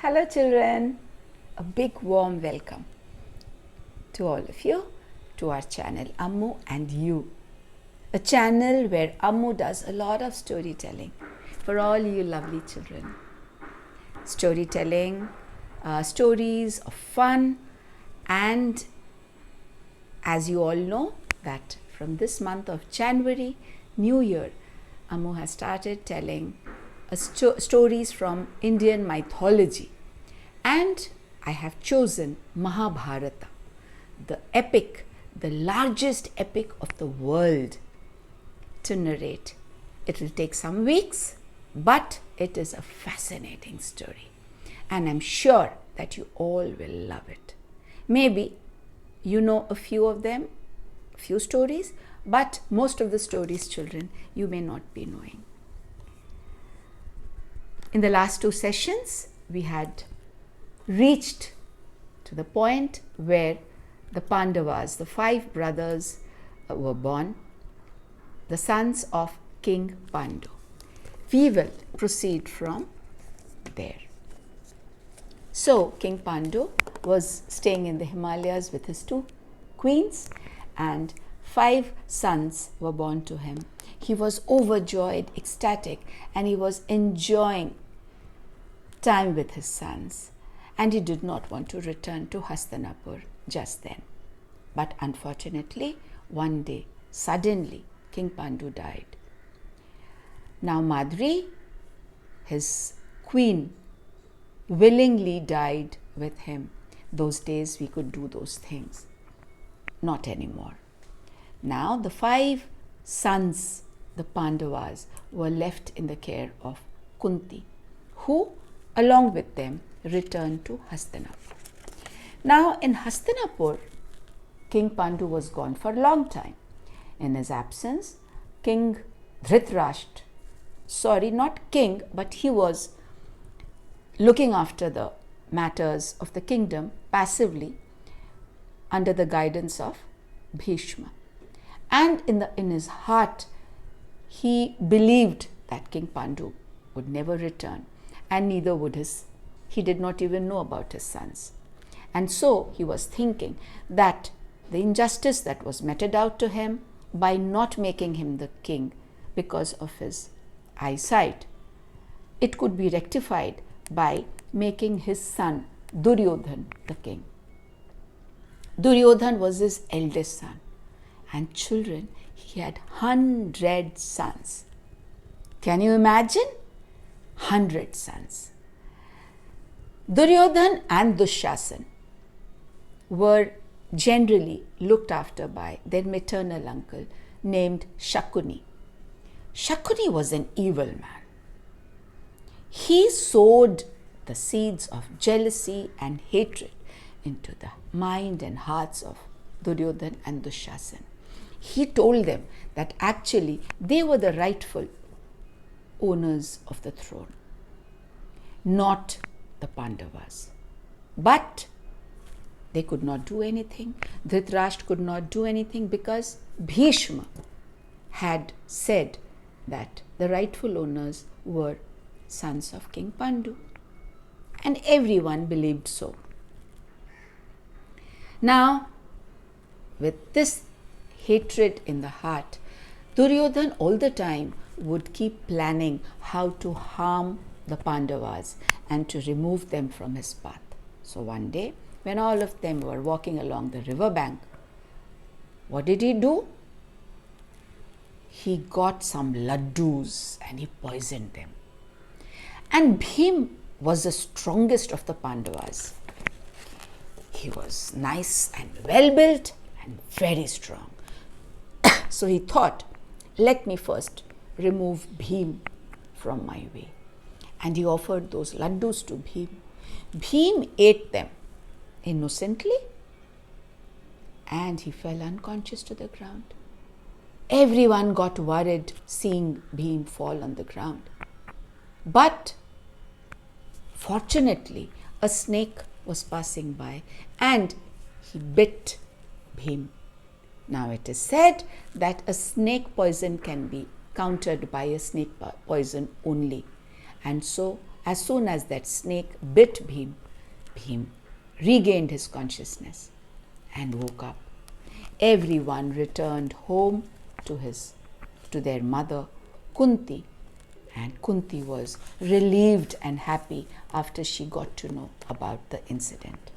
Hello children, a big warm welcome to all of you to our channel Ammu&You, a channel where Ammu does a lot of storytelling for all you lovely children. Storytelling, stories of fun, and as you all know that from this month of January, New Year, Ammu has started telling stories from Indian mythology, and I have chosen Mahabharata, the epic, the largest epic of the world, to narrate. It will take some weeks, but it is a fascinating story, and I'm sure that you all will love it. Maybe you know a few of them, a few stories, but most of the stories, children, you may not be knowing. In the last two sessions, we had reached to the point where the Pandavas, the 5 brothers, were born, the sons of King Pandu. We will proceed from there. So, King Pandu was staying in the Himalayas with his 2 queens, and 5 sons were born to him. He was overjoyed, ecstatic, and he was enjoying time with his sons, and he did not want to return to Hastinapur just then. But unfortunately, one day, suddenly, King Pandu died. Now Madri, his queen, willingly died with him. Those days we could do those things. Not anymore. Now the 5 sons, the Pandavas, were left in the care of Kunti, who along with them returned to Hastinapur. Now in Hastinapur, King Pandu was gone for a long time. In his absence, King Dhritarashtra, not king, but he was looking after the matters of the kingdom passively under the guidance of Bhishma. And in his heart, he believed that King Pandu would never return, and neither would he did not even know about his sons. And so he was thinking that the injustice that was meted out to him by not making him the king because of his eyesight, it could be rectified by making his son Duryodhan the king. Duryodhan was his eldest son, and children, he had 100 sons. Can you imagine? 100 sons. Duryodhan and Dushasan were generally looked after by their maternal uncle named Shakuni. Shakuni was an evil man. He sowed the seeds of jealousy and hatred into the mind and hearts of Duryodhan and Dushasan. He told them that actually they were the rightful owners of the throne, not the Pandavas. But they could not do anything. Dhritarashtra could not do anything because Bhishma had said that the rightful owners were sons of King Pandu, and everyone believed so. Now, with this hatred in the heart, Duryodhan all the time would keep planning how to harm the Pandavas and to remove them from his path. So one day, when all of them were walking along the river bank, what did he do? He got some laddus and he poisoned them. And Bhim was the strongest of the Pandavas. He was nice and well built and very strong. So he thought, let me first remove Bhim from my way. And he offered those laddus to Bhim. Bhim ate them innocently, and he fell unconscious to the ground. Everyone got worried seeing Bhim fall on the ground. But fortunately, a snake was passing by and he bit Bhim. Now it is said that a snake poison can be countered by a snake poison only. And so as soon as that snake bit Bhim, Bhim regained his consciousness and woke up. Everyone returned home to their mother, Kunti, and Kunti was relieved and happy after she got to know about the incident.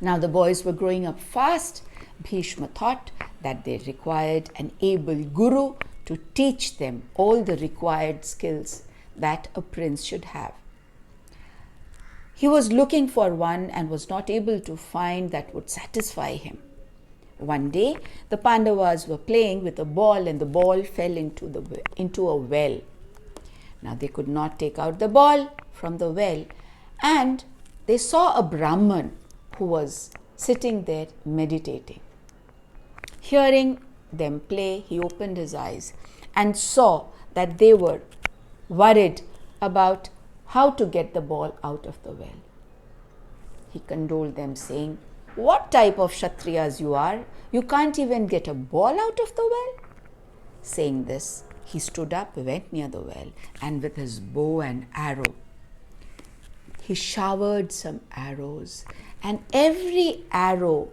Now the boys were growing up fast. Bhishma thought that they required an able guru to teach them all the required skills that a prince should have. He was looking for one and was not able to find that would satisfy him. One day, the Pandavas were playing with a ball and the ball fell into a well. Now they could not take out the ball from the well, and they saw a Brahman who was sitting there meditating. Hearing them play, he opened his eyes and saw that they were worried about how to get the ball out of the well. He condoled them, saying, "What type of Kshatriyas you are? You can't even get a ball out of the well?" Saying this, he stood up, went near the well, and with his bow and arrow, he showered some arrows, and every arrow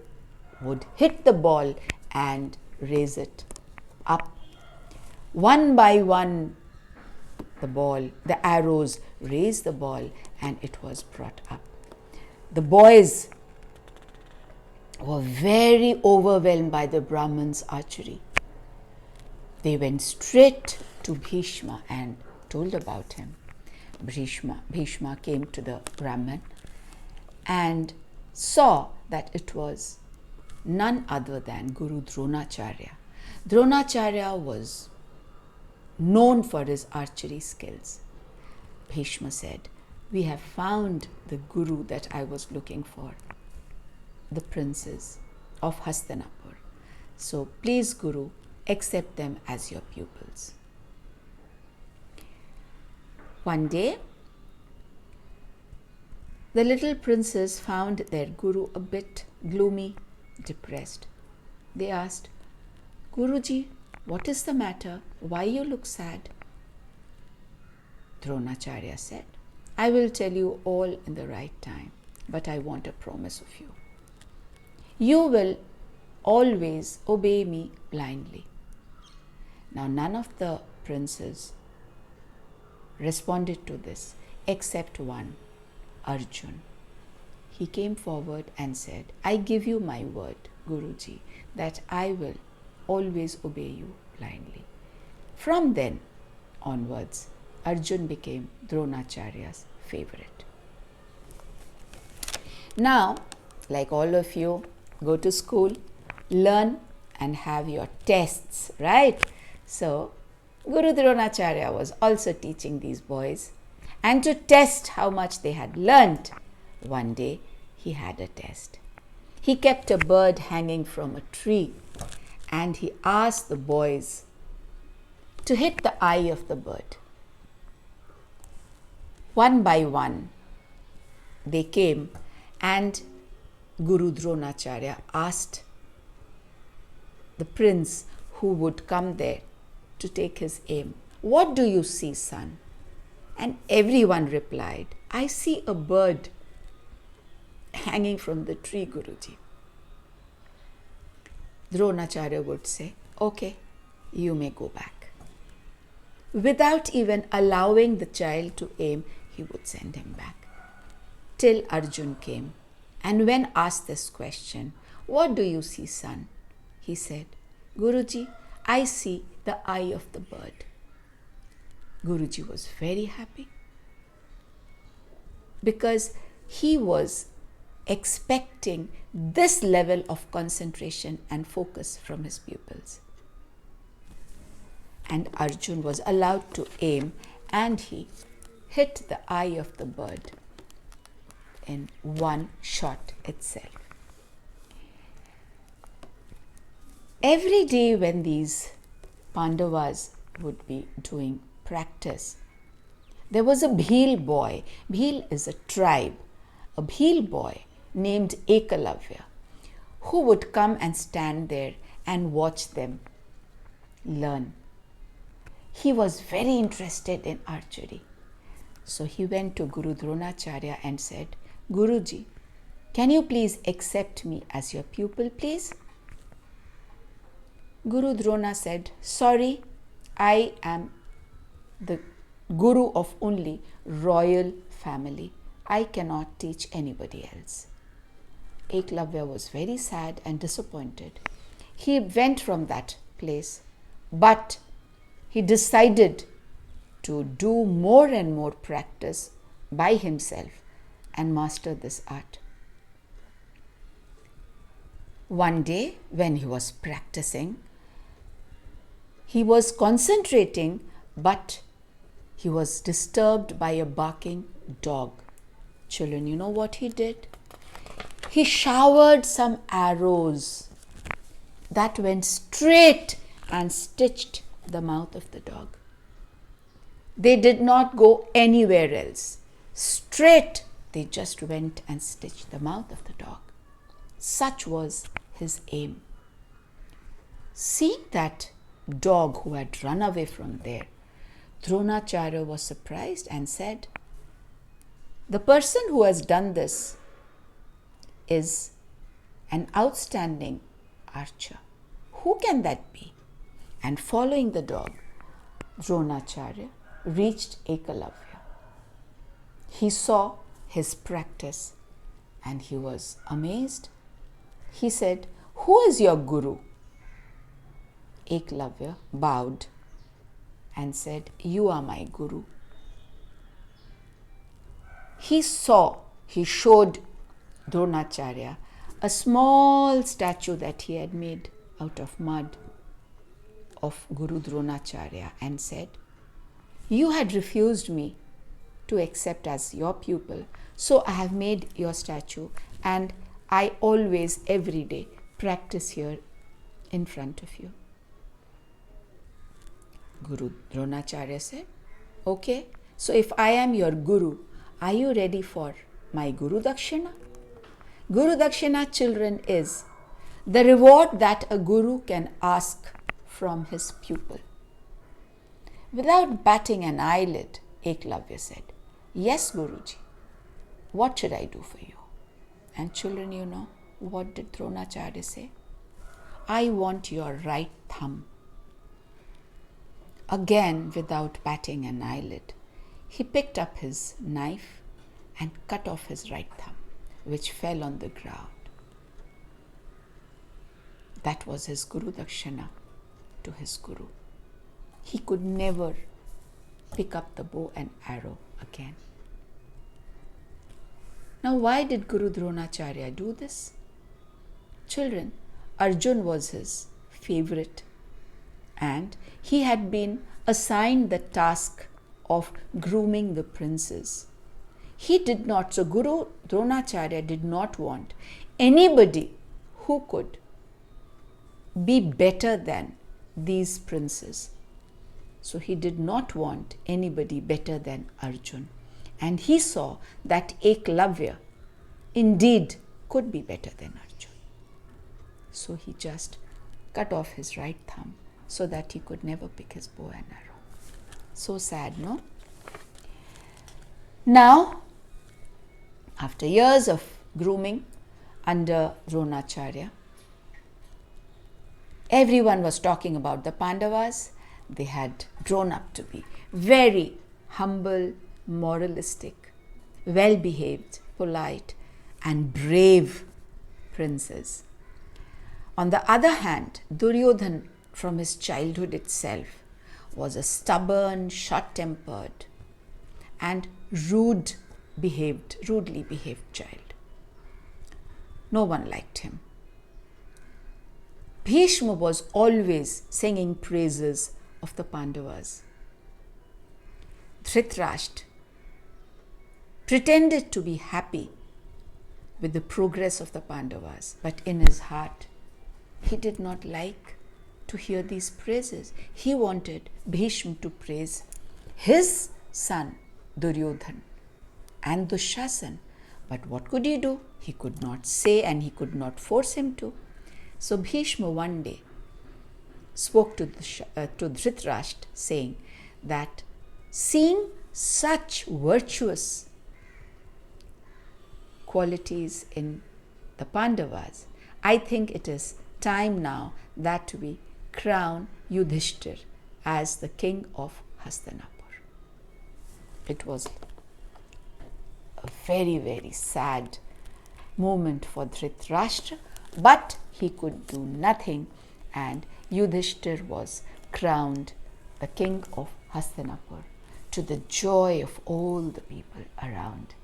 would hit the ball and raise it up. One by one, the arrows raised the ball and it was brought up. The boys were very overwhelmed by the Brahman's archery. They went straight to Bhishma and told about him. Bhishma came to the Brahman and saw that it was none other than Guru Dronacharya. Dronacharya was known for his archery skills. Bhishma said, "We have found the Guru that I was looking for, the princes of Hastinapur. So please, Guru, accept them as your pupils." One day, the little princes found their Guru a bit gloomy, depressed. They asked, "Guruji, what is the matter? Why you look sad?" Dronacharya said, "I will tell you all in the right time, but I want a promise of you. You will always obey me blindly." Now none of the princes responded to this except one, Arjun. He came forward and said, "I give you my word, Guruji, that I will always obey you blindly." From then onwards, Arjun became Dronacharya's favorite. Now, like all of you, go to school, learn and have your tests, right? So, Guru Dronacharya was also teaching these boys, and to test how much they had learnt, one day he had a test. He kept a bird hanging from a tree and he asked the boys to hit the eye of the bird. One by one, they came and Guru Dronacharya asked the prince who would come there to take his aim, "What do you see, son?" And everyone replied, "I see a bird hanging from the tree, Guruji." Dronacharya would say, "Okay, you may go back." Without even allowing the child to aim, he would send him back. Till Arjun came, and when asked this question, "What do you see, son?" he said, "Guruji, I see the eye of the bird." Guruji was very happy because he was expecting this level of concentration and focus from his pupils. And Arjun was allowed to aim and he hit the eye of the bird in one shot itself. Every day when these Pandavas would be doing practice, there was a Bhil boy. Bhil is a tribe. A Bhil boy named Ekalavya who would come and stand there and watch them learn. He was very interested in archery. So he went to Guru Dronacharya and said, Guruji, can you please accept me as your pupil, please? Guru Drona said, sorry, I am the guru of only royal family. I cannot teach anybody else. Eklavya was very sad and disappointed. He went from that place, but he decided to do more and more practice by himself and master this art. One day, when he was practicing, he was concentrating, but he was disturbed by a barking dog. Children, you know what he did? He showered some arrows that went straight and stitched the mouth of the dog. They did not go anywhere else. Straight, they just went and stitched the mouth of the dog. Such was his aim. Seeing that dog who had run away from there, Dronacharya was surprised and said, the person who has done this is an outstanding archer. Who can that be? And following the dog, Dronacharya reached Ekalavya. He saw his practice and he was amazed. He said, who is your guru? Ekalavya bowed and said, you are my guru. He showed Dronacharya a small statue that he had made out of mud of Guru Dronacharya and said, you had refused me to accept as your pupil, so I have made your statue and I always, every day, practice here in front of you. Guru Dronacharya said, okay, so if I am your guru, are you ready for my Guru Dakshina? Guru Dakshina, children, is the reward that a guru can ask from his pupil. Without batting an eyelid, Eklavya said, yes, Guruji, what should I do for you? And children, you know, what did Dronacharya say? I want your right thumb. Again, without batting an eyelid, he picked up his knife and cut off his right thumb, which fell on the ground. That was his Guru Dakshina to his Guru. He could never pick up the bow and arrow again. Now, why did Guru Dronacharya do this? Children, Arjun was his favorite, and he had been assigned the task of grooming the princes. He did not, so Guru Dronacharya did not want anybody who could be better than these princes. So he did not want anybody better than Arjun. And he saw that Eklavya indeed could be better than Arjun. So he just cut off his right thumb so that he could never pick his bow and arrow. So sad, no? Now, after years of grooming under Dronacharya, everyone was talking about the Pandavas. They had grown up to be very humble, moralistic, well-behaved, polite, and brave princes. On the other hand, Duryodhan, from his childhood itself, was a stubborn, short-tempered, and rudely behaved child. No one liked him. Bhishma was always singing praises of the Pandavas. Dhritarashtra pretended to be happy with the progress of the Pandavas, but in his heart, he did not like to hear these praises. He wanted Bhishma to praise his son Duryodhan and Dushasan. But what could he do? He could not say and he could not force him to. So Bhishma one day spoke to Dhritarashtra saying that seeing such virtuous qualities in the Pandavas. I think it is time now that we crown Yudhishthir as the king of Hastinapur. It was a very, very sad moment for Dhritarashtra, but he could do nothing, and Yudhishthir was crowned the king of Hastinapur to the joy of all the people around.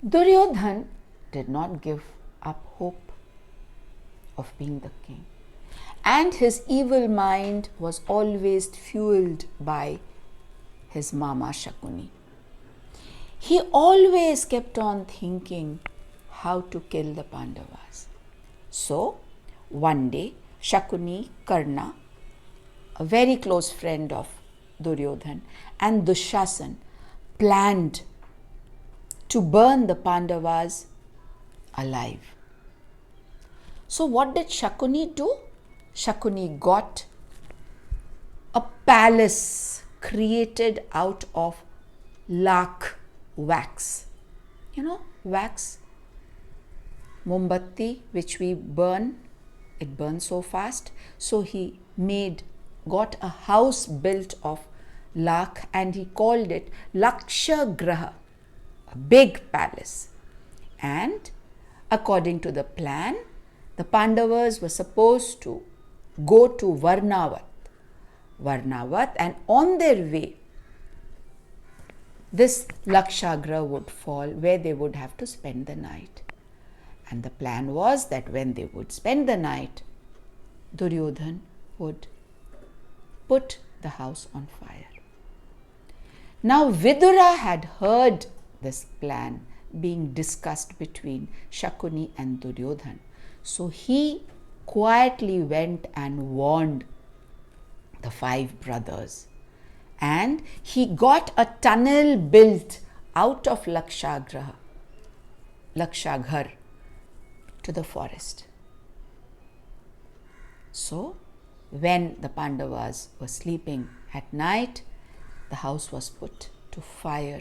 Duryodhan did not give up hope of being the king, and his evil mind was always fueled by his mama Shakuni. He always kept on thinking how to kill the Pandavas. So, one day, Shakuni, Karna, a very close friend of Duryodhan, and Dushasan planned to burn the Pandavas alive. So, what did Shakuni do? Shakuni got a palace created out of lakh wax. You know, wax, mombatti, which we burn, it burns so fast. So he got a house built of lakh, and he called it Laksha Graha, a big palace. And according to the plan, the Pandavas were supposed to go to Varnavat, and on their way, this Lakshagra would fall, where they would have to spend the night. And the plan was that when they would spend the night, Duryodhan would put the house on fire. Now Vidura had heard this plan being discussed between Shakuni and Duryodhan. So he quietly went and warned the 5 brothers, and he got a tunnel built out of Lakshaghar to the forest. So when the Pandavas were sleeping at night, the house was put to fire.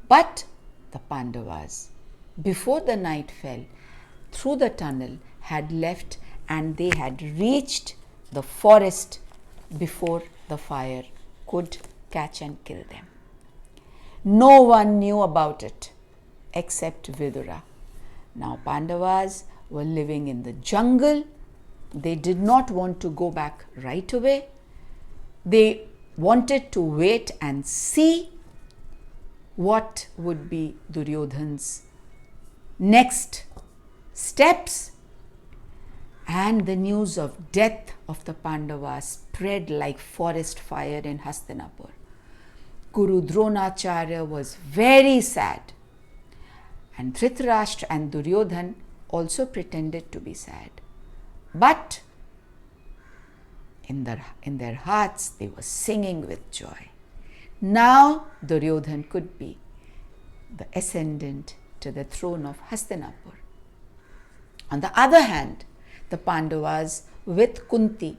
But the Pandavas, before the night fell, through the tunnel had left, and they had reached the forest before the fire could catch and kill them. No one knew about it except Vidura. Now Pandavas were living in the jungle. They did not want to go back right away. They wanted to wait and see what would be Duryodhan's next steps. And the news of death of the Pandavas spread like forest fire in Hastinapur. Guru Dronacharya was very sad, and Dhritarashtra and Duryodhan also pretended to be sad. But in their hearts, they were singing with joy. Now Duryodhan could be the ascendant to the throne of Hastinapur. On the other hand, the Pandavas with Kunti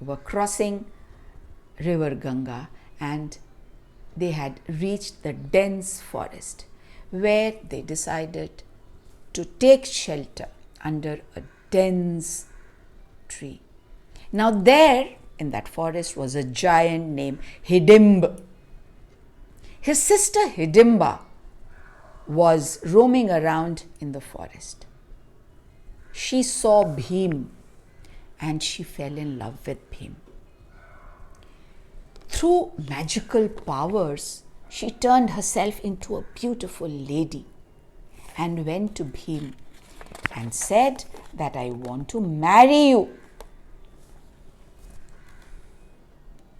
were crossing river Ganga, and they had reached the dense forest, where they decided to take shelter under a dense tree. Now there in that forest was a giant named Hidimba. His sister Hidimba was roaming around in the forest. She saw Bhim and she fell in love with Bhim. Through magical powers, she turned herself into a beautiful lady and went to Bhim and said that I want to marry you.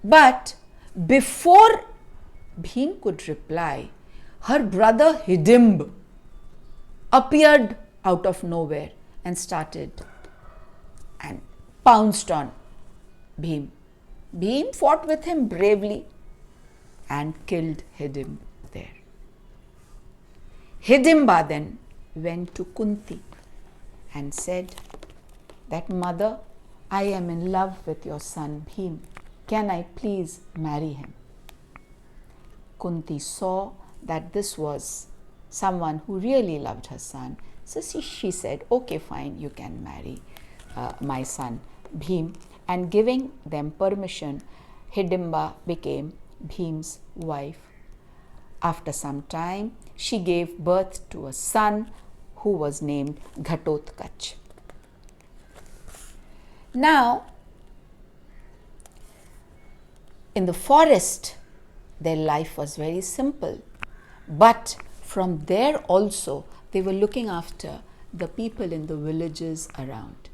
But before Bhim could reply, her brother Hidimb appeared out of nowhere and started and pounced on Bhim. Bhim fought with him bravely and killed Hidimb there. Hidimba then went to Kunti and said that, Mother, I am in love with your son Bhim. Can I please marry him? Kunti saw that this was someone who really loved her son. So she said, okay, fine, you can marry my son Bhim. And giving them permission, Hidimba became Bhim's wife. After some time, she gave birth to a son who was named Ghatotkach. Now, in the forest, their life was very simple. But from there also, they were looking after the people in the villages around.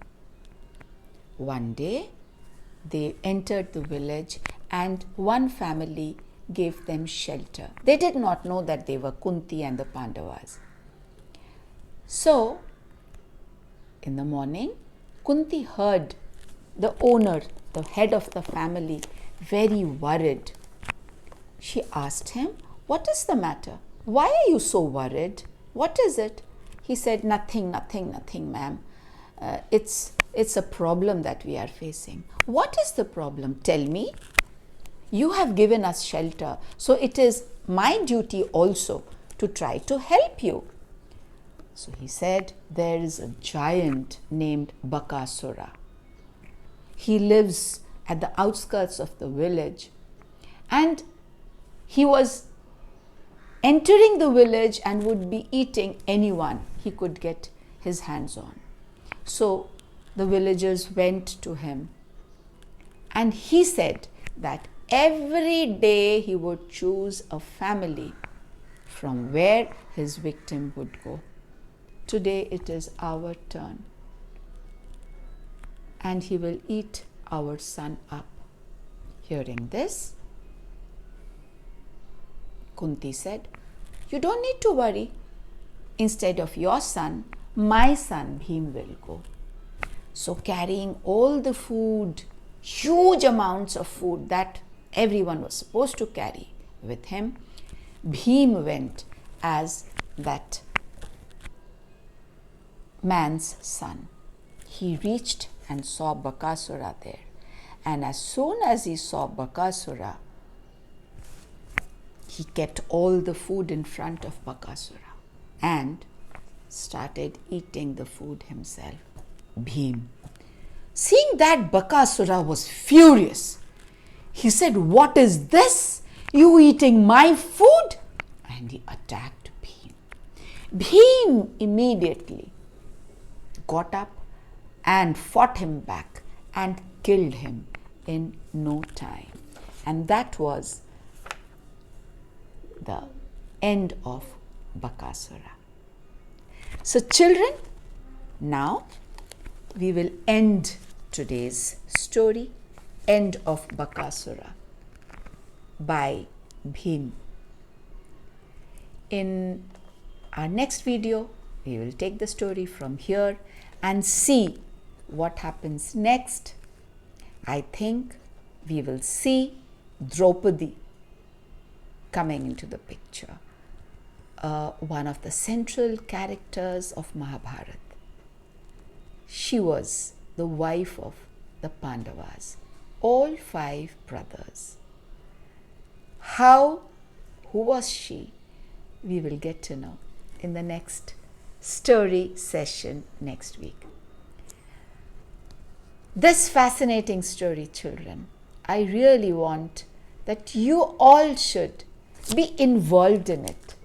One day, they entered the village and one family gave them shelter. They did not know that they were Kunti and the Pandavas. So, in the morning, Kunti heard the owner, the head of the family, very worried. She asked him, what is the matter? Why are you so worried? What is it? He said, nothing, ma'am. It's a problem that we are facing. What is the problem? Tell me. You have given us shelter, so it is my duty also to try to help you. So he said, there is a giant named Bakasura. He lives at the outskirts of the village, and he was entering the village and would be eating anyone he could get his hands on. So the villagers went to him, and he said that every day he would choose a family from where his victim would go. Today it is our turn, and he will eat our son up. Hearing this, Kunti said, you don't need to worry. Instead of your son, my son Bhim will go. So carrying all the food, huge amounts of food that everyone was supposed to carry with him, Bhim went as that man's son. He reached and saw Bakasura there. And as soon as he saw Bakasura, he kept all the food in front of Bakasura and started eating the food himself. Bhim, seeing that, Bakasura was furious. He said, what is this? You eating my food? And he attacked Bhim. Bhim immediately got up and fought him back and killed him in no time. And that was the end of Bakasura. So children, now we will end today's story, End of Bakasura, by Bhim. In our next video, we will take the story from here and see what happens next. I think we will see Draupadi coming into the picture, one of the central characters of Mahabharata. She was the wife of the Pandavas, all 5 brothers. Who was she? We will get to know in the next story session next week. This fascinating story, children, I really want that you all should be involved in it.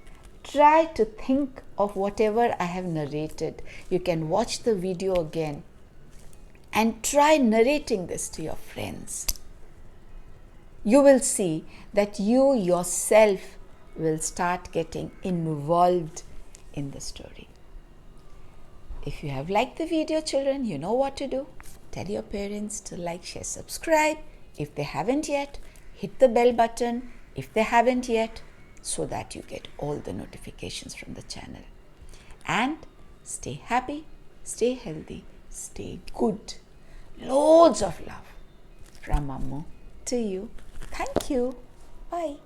Try to think of whatever I have narrated. You can watch the video again and try narrating this to your friends. You will see that you yourself will start getting involved in the story. If you have liked the video, children, you know what to do. Tell your parents to like, share, subscribe. If they haven't yet, hit the bell button if they haven't yet, so that you get all the notifications from the channel. And stay happy, stay healthy, stay good. Loads of love from Ammu to you. Thank you. Bye.